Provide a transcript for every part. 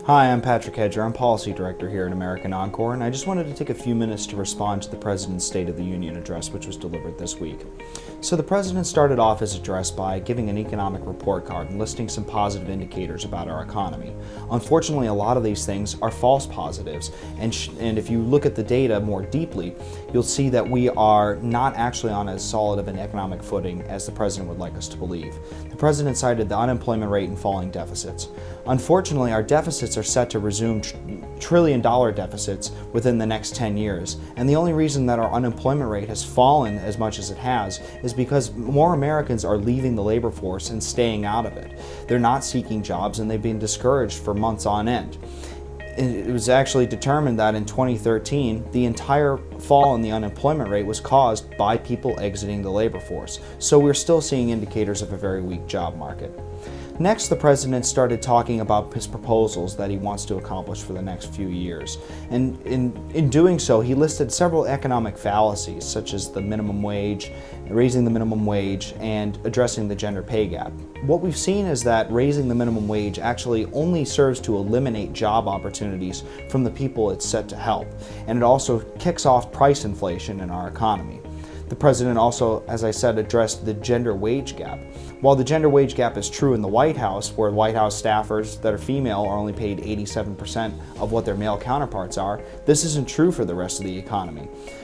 Hi, I'm Patrick Hedger. I'm Policy Director here at American Encore, and I just wanted to take a few minutes to respond to the President's State of the Union address, which was delivered this week. So the President started off his address by giving an economic report card and listing some positive indicators about our economy. Unfortunately, a lot of these things are false positives, and if you look at the data more deeply, you'll see that we are not actually on as solid of an economic footing as the President would like us to believe. The President cited the unemployment rate and falling deficits. Unfortunately, our deficits are set to resume trillion-dollar deficits within the next 10 years. And the only reason that our unemployment rate has fallen as much as it has is because more Americans are leaving the labor force and staying out of it. They're not seeking jobs, and they've been discouraged for months on end. It was actually determined that in 2013, the entire fall in the unemployment rate was caused by people exiting the labor force. So we're still seeing indicators of a very weak job market. Next, the President started talking about his proposals that he wants to accomplish for the next few years. And in doing so, he listed several economic fallacies, such as the minimum wage, raising the minimum wage, and addressing the gender pay gap. What we've seen is that raising the minimum wage actually only serves to eliminate job opportunities from the people it's set to help, and it also kicks off price inflation in our economy. The President also, as I said, addressed the gender wage gap. While the gender wage gap is true in the White House, where White House staffers that are female are only paid 87% of what their male counterparts are, this isn't true for the rest of the economy.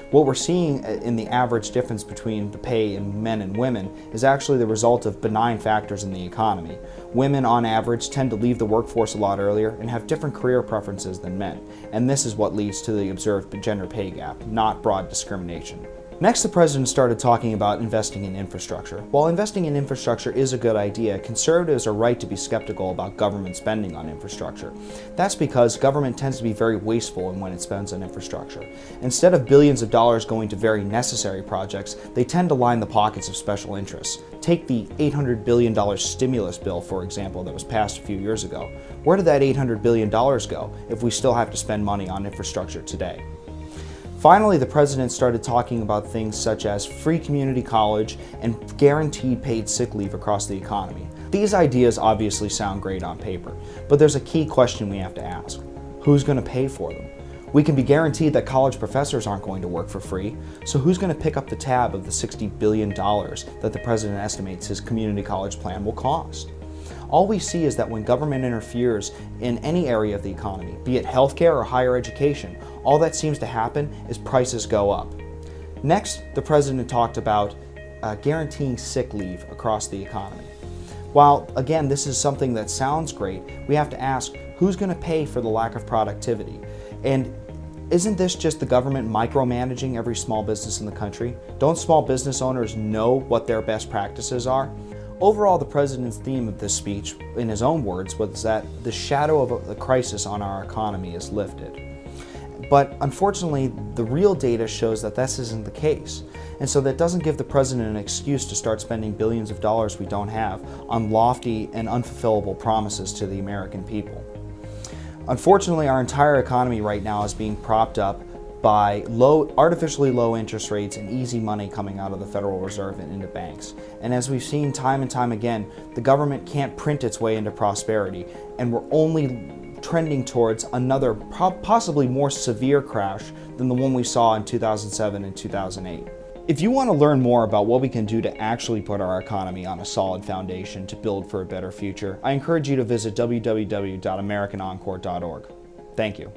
What we're seeing in the average difference between the pay in men and women is actually the result of benign factors in the economy. Women, on average, tend to leave the workforce a lot earlier and have different career preferences than men, and this is what leads to the observed gender pay gap, not broad discrimination. Next, the President started talking about investing in infrastructure. While investing in infrastructure is a good idea, conservatives are right to be skeptical about government spending on infrastructure. That's because government tends to be very wasteful in when it spends on infrastructure. Instead of billions of dollars going to very necessary projects, they tend to line the pockets of special interests. Take the $800 billion stimulus bill, for example, that was passed a few years ago. Where did that $800 billion go if we still have to spend money on infrastructure today? Finally, the President started talking about things such as free community college and guaranteed paid sick leave across the economy. These ideas obviously sound great on paper, but there's a key question we have to ask. Who's going to pay for them? We can be guaranteed that college professors aren't going to work for free, so who's going to pick up the tab of the $60 billion that the President estimates his community college plan will cost? All we see is that when government interferes in any area of the economy, be it healthcare or higher education, all that seems to happen is prices go up. Next, the President talked about guaranteeing sick leave across the economy. While, again, this is something that sounds great, we have to ask, who's going to pay for the lack of productivity? And isn't this just the government micromanaging every small business in the country? Don't small business owners know what their best practices are? Overall, the President's theme of this speech, in his own words, was that the shadow of the crisis on our economy is lifted. But unfortunately, the real data shows that this isn't the case. And so that doesn't give the President an excuse to start spending billions of dollars we don't have on lofty and unfulfillable promises to the American people. Unfortunately, our entire economy right now is being propped up by artificially low interest rates and easy money coming out of the Federal Reserve and into banks. And as we've seen time and time again, the government can't print its way into prosperity, and we're only trending towards another possibly more severe crash than the one we saw in 2007 and 2008. If you want to learn more about what we can do to actually put our economy on a solid foundation to build for a better future, I encourage you to visit www.americanencore.org. Thank you.